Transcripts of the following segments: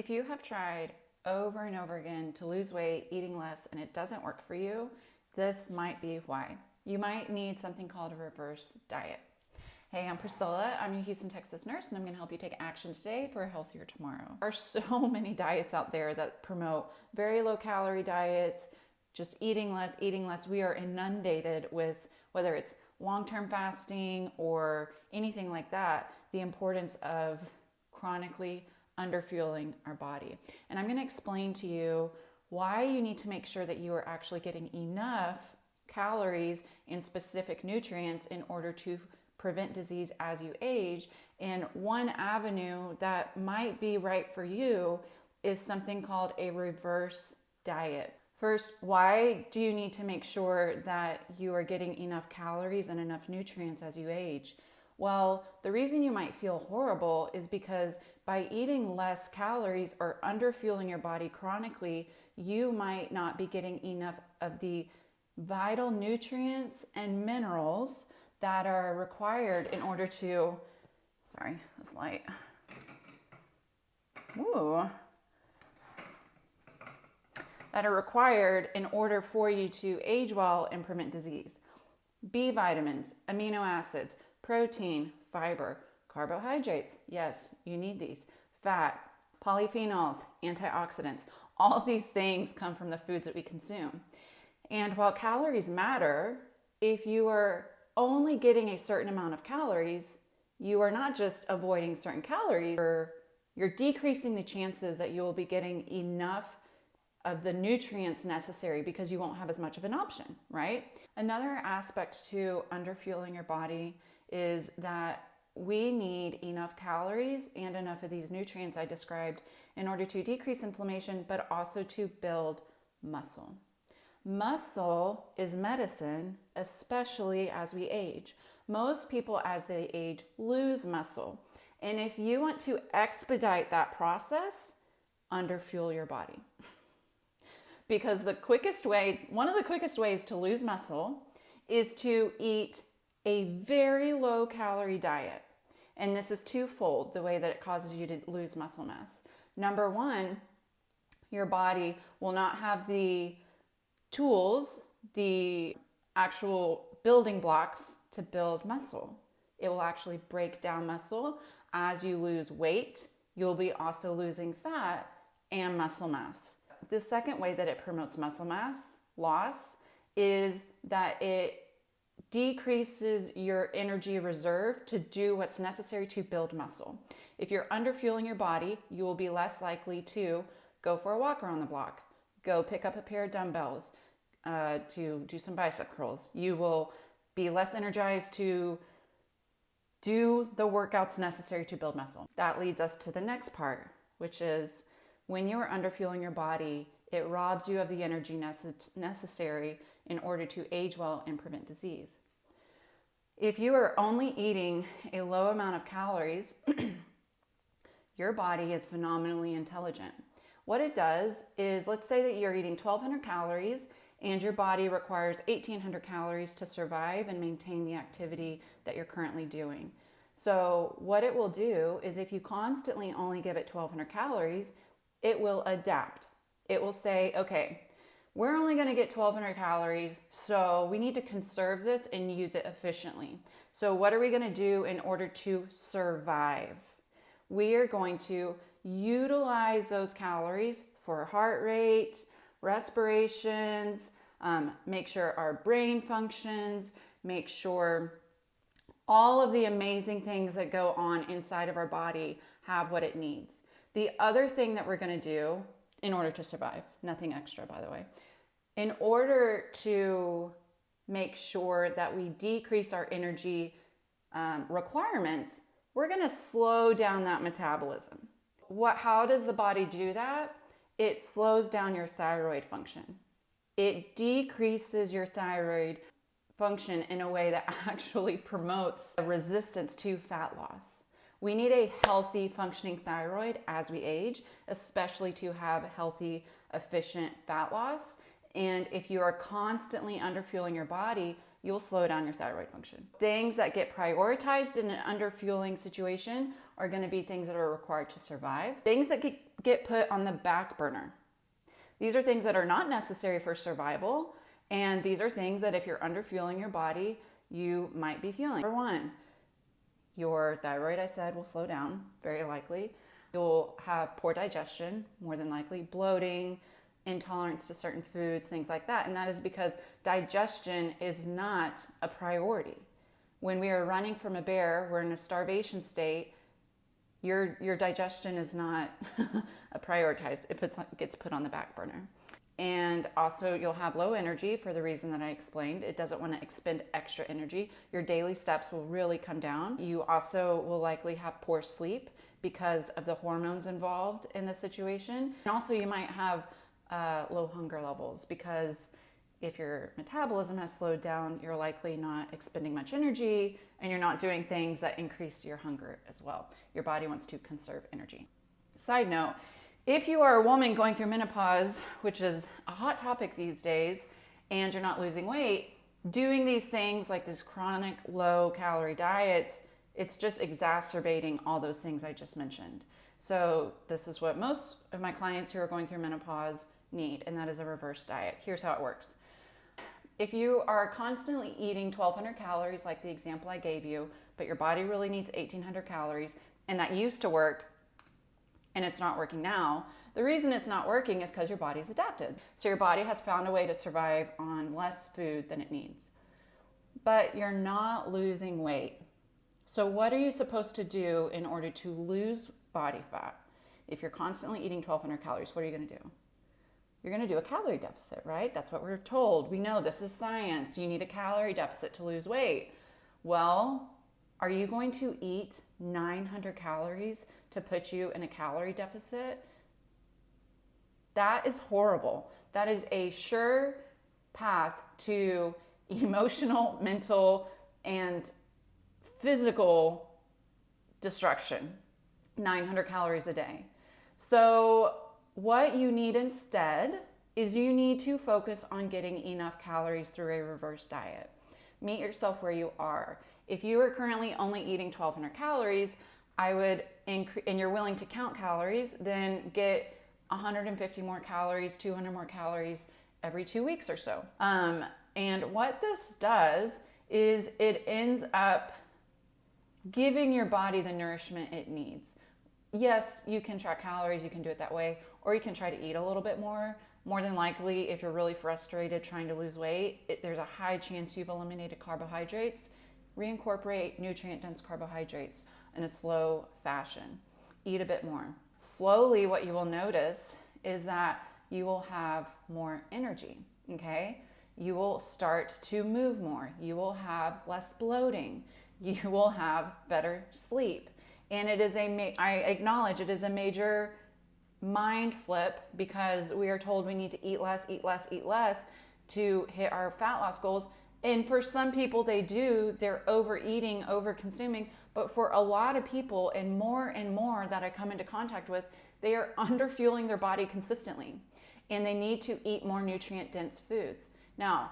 If you have tried over and over again to lose weight, eating less, and it doesn't work for you, this might be why. You might need something called a reverse diet. Hey, I'm Priscilla. I'm a Houston, Texas nurse, and I'm going to help you take action today for a healthier tomorrow. There are so many diets out there that promote very low calorie diets, just eating less, eating less. We are inundated with, whether it's long-term fasting or anything like that, the importance of chronically underfueling our body. And I'm going to explain to you why you need to make sure that you are actually getting enough calories and specific nutrients in order to prevent disease as you age. And one avenue that might be right for you is something called a reverse diet. First, why do you need to make sure that you are getting enough calories and enough nutrients as you age? Well, the reason you might feel horrible is because by eating less calories or underfueling your body chronically, you might not be getting enough of the vital nutrients and minerals that are required in order to, sorry, this light. Ooh. That are required in order for you to age well and prevent disease. B vitamins, amino acids, protein, fiber, carbohydrates. Yes, you need these. Fat, polyphenols, antioxidants. All of these things come from the foods that we consume. And while calories matter, if you are only getting a certain amount of calories, you are not just avoiding certain calories, you're decreasing the chances that you will be getting enough of the nutrients necessary because you won't have as much of an option, right? Another aspect to underfueling your body is that we need enough calories and enough of these nutrients I described in order to decrease inflammation, but also to build muscle. Muscle is medicine, especially as we age. Most people as they age lose muscle. And if you want to expedite that process, underfuel your body. Because one of the quickest ways to lose muscle is to eat a very low calorie diet. And this is twofold, the way that it causes you to lose muscle mass. Number one, your body will not have the tools, the actual building blocks to build muscle. It will actually break down muscle. As you lose weight, you'll be also losing fat and muscle mass. The second way that it promotes muscle mass loss is that it decreases your energy reserve to do what's necessary to build muscle. If you're underfueling your body, you will be less likely to go for a walk around the block, go pick up a pair of dumbbells, to do some bicep curls. You will be less energized to do the workouts necessary to build muscle. That leads us to the next part, which is when you are underfueling your body, it robs you of the energy necessary in order to age well and prevent disease. If you are only eating a low amount of calories, your body is phenomenally intelligent. What it does is, let's say that you're eating 1,200 calories and your body requires 1,800 calories to survive and maintain the activity that you're currently doing. So what it will do is if you constantly only give it 1,200 calories, it will adapt. It will say, okay, we're only going to get 1,200 calories, so we need to conserve this and use it efficiently. So what are we going to do in order to survive? We are going to utilize those calories for heart rate, respirations, make sure our brain functions, make sure all of the amazing things that go on inside of our body have what it needs. The other thing that we're going to do in order to survive, nothing extra by the way, in order to make sure that we decrease our energy requirements, we're going to slow down that metabolism. How does the body do that? It slows down your thyroid function. It decreases your thyroid function in a way that actually promotes resistance to fat loss. We need a healthy functioning thyroid as we age, especially to have healthy, efficient fat loss. And if you are constantly underfueling your body, you'll slow down your thyroid function. Things that get prioritized in an underfueling situation are going to be things that are required to survive. Things that get put on the back burner. These are things that are not necessary for survival, and these are things that if you're underfueling your body, you might be feeling. Number one, your thyroid, I said, will slow down, very likely. You'll have poor digestion, more than likely, bloating, intolerance to certain foods, things like that. And that is because digestion is not a priority. When we are running from a bear, we're in a starvation state, your digestion is not prioritized. It gets put on the back burner. And also you'll have low energy for the reason that I explained. It doesn't want to expend extra energy. Your daily steps will really come down. You also will likely have poor sleep because of the hormones involved in the situation. And also you might have low hunger levels because if your metabolism has slowed down, you're likely not expending much energy and you're not doing things that increase your hunger as well. Your body wants to conserve energy. Side note, if you are a woman going through menopause, which is a hot topic these days, and you're not losing weight, doing these things like these chronic low calorie diets, it's just exacerbating all those things I just mentioned. So this is what most of my clients who are going through menopause need, and that is a reverse diet. Here's how it works. If you are constantly eating 1,200 calories, like the example I gave you, but your body really needs 1,800 calories, and that used to work, and it's not working now, the reason it's not working is because your body's adapted. So your body has found a way to survive on less food than it needs. But you're not losing weight. So what are you supposed to do in order to lose body fat? If you're constantly eating 1,200 calories, what are you going to do? You're going to do a calorie deficit, right? That's what we're told. We know this is science. You need a calorie deficit to lose weight. Well, are you going to eat 900 calories to put you in a calorie deficit? That is horrible. That is a sure path to emotional, mental, and physical destruction. 900 calories a day. So what you need instead is you need to focus on getting enough calories through a reverse diet. Meet yourself where you are. If you are currently only eating 1,200 calories, I would and you're willing to count calories, then get 150 more calories, 200 more calories every 2 weeks or so. And what this does is it ends up giving your body the nourishment it needs. Yes, you can track calories, you can do it that way, or you can try to eat a little bit more. More than likely, if you're really frustrated trying to lose weight, there's a high chance you've eliminated carbohydrates. Reincorporate nutrient-dense carbohydrates in a slow fashion. Eat a bit more. Slowly, what you will notice is that you will have more energy, okay? You will start to move more. You will have less bloating. You will have better sleep. And it is I acknowledge it is a major mind flip because we are told we need to eat less, eat less, eat less to hit our fat loss goals. And for some people they do, they're overeating, over consuming. But for a lot of people and more that I come into contact with, they are underfueling their body consistently. And they need to eat more nutrient dense foods. Now,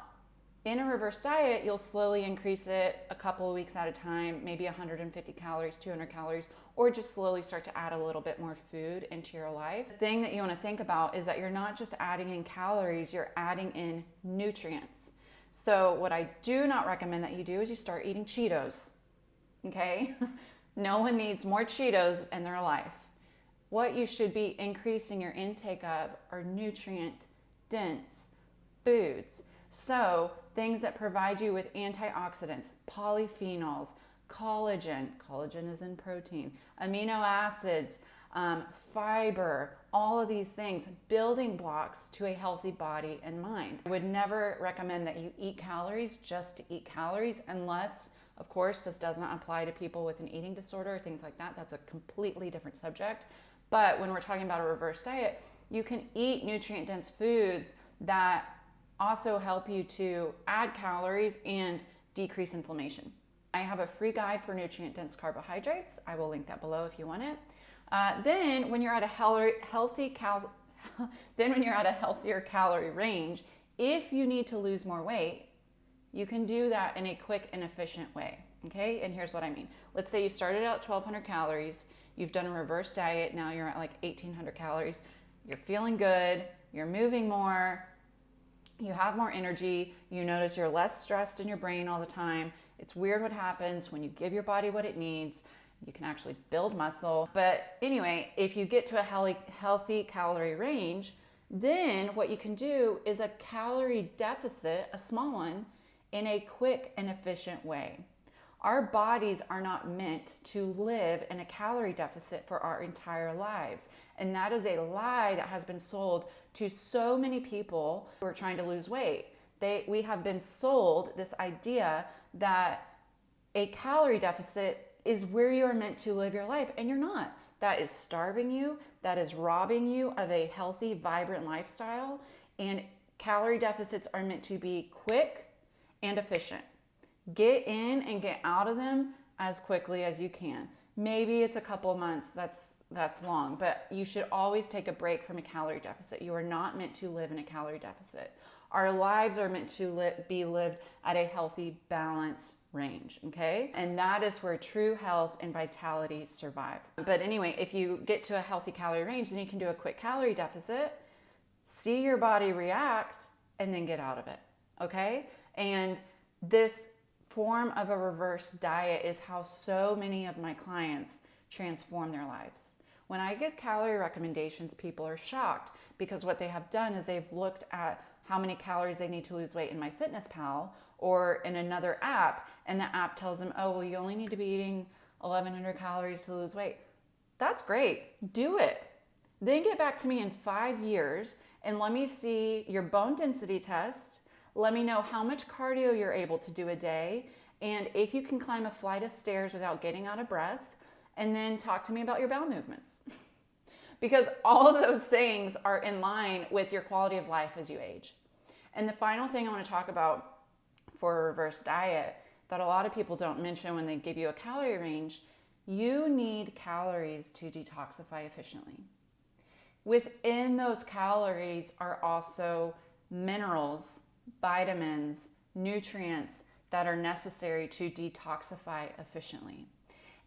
in a reverse diet, you'll slowly increase it a couple of weeks at a time, maybe 150 calories, 200 calories, or just slowly start to add a little bit more food into your life. The thing that you want to think about is that you're not just adding in calories, you're adding in nutrients. So what I do not recommend that you do is you start eating Cheetos, okay? No one needs more Cheetos in their life. What you should be increasing your intake of are nutrient-dense foods. So things that provide you with antioxidants, polyphenols, collagen is in protein, amino acids, fiber, all of these things, building blocks to a healthy body and mind. I would never recommend that you eat calories just to eat calories unless, of course, this does not apply to people with an eating disorder or things like that. That's a completely different subject. But when we're talking about a reverse diet, you can eat nutrient-dense foods that also help you to add calories and decrease inflammation. I have a free guide for nutrient-dense carbohydrates. I will link that below if you want it. Then when you're at a healthier calorie range, if you need to lose more weight, you can do that in a quick and efficient way. Okay, and here's what I mean. Let's say you started out 1,200 calories. You've done a reverse diet. Now you're at like 1,800 calories. You're feeling good. You're moving more. You have more energy. You notice you're less stressed in your brain all the time. It's weird what happens when you give your body what it needs. You can actually build muscle. But anyway, if you get to a healthy calorie range, then what you can do is a calorie deficit, a small one, in a quick and efficient way. Our bodies are not meant to live in a calorie deficit for our entire lives. And that is a lie that has been sold to so many people who are trying to lose weight. We have been sold this idea that a calorie deficit is where you are meant to live your life, and you're not. That is starving you. That is robbing you of a healthy, vibrant lifestyle. And calorie deficits are meant to be quick and efficient. Get in and get out of them as quickly as you can. Maybe it's a couple of months, that's long, but you should always take a break from a calorie deficit. You are not meant to live in a calorie deficit. Our lives are meant to be lived at a healthy, balanced range, okay? And that is where true health and vitality survive. But anyway, if you get to a healthy calorie range, then you can do a quick calorie deficit, see your body react, and then get out of it, okay? And this form of a reverse diet is how so many of my clients transform their lives. When I give calorie recommendations, people are shocked because what they have done is they've looked at how many calories they need to lose weight in MyFitnessPal or in another app, and the app tells them, oh, well, you only need to be eating 1,100 calories to lose weight. That's great. Do it. Then get back to me in 5 years and let me see your bone density test. Let me know how much cardio you're able to do a day, and if you can climb a flight of stairs without getting out of breath, and then talk to me about your bowel movements. Because all of those things are in line with your quality of life as you age. And the final thing I want to talk about for a reverse diet that a lot of people don't mention when they give you a calorie range, you need calories to detoxify efficiently. Within those calories are also minerals, vitamins, nutrients that are necessary to detoxify efficiently.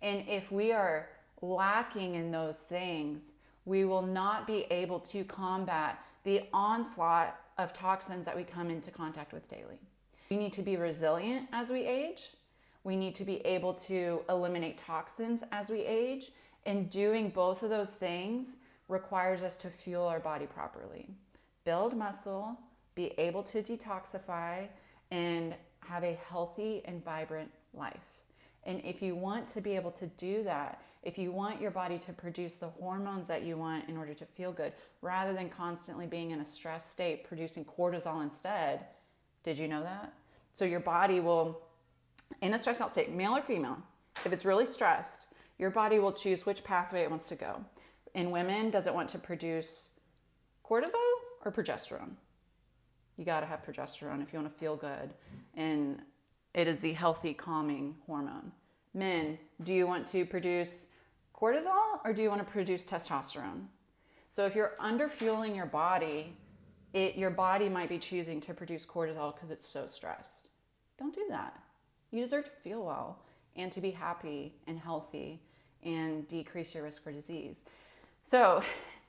And if we are lacking in those things, we will not be able to combat the onslaught of toxins that we come into contact with daily. We need to be resilient as we age. We need to be able to eliminate toxins as we age. And doing both of those things requires us to fuel our body properly. Build muscle, be able to detoxify, and have a healthy and vibrant life. And if you want to be able to do that, if you want your body to produce the hormones that you want in order to feel good, rather than constantly being in a stress state, producing cortisol instead, did you know that? So your body will, in a stressed out state, male or female, if it's really stressed, your body will choose which pathway it wants to go. In women, does it want to produce cortisol or progesterone? You got to have progesterone if you want to feel good. And it is the healthy, calming hormone. Men, do you want to produce cortisol or do you want to produce testosterone? So if you're underfueling your body, your body might be choosing to produce cortisol because it's so stressed. Don't do that. You deserve to feel well and to be happy and healthy and decrease your risk for disease. So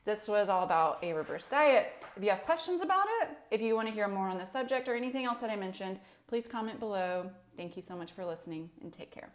this was all about a reverse diet. If you have questions about it, if you want to hear more on the subject or anything else that I mentioned, please comment below. Thank you so much for listening and take care.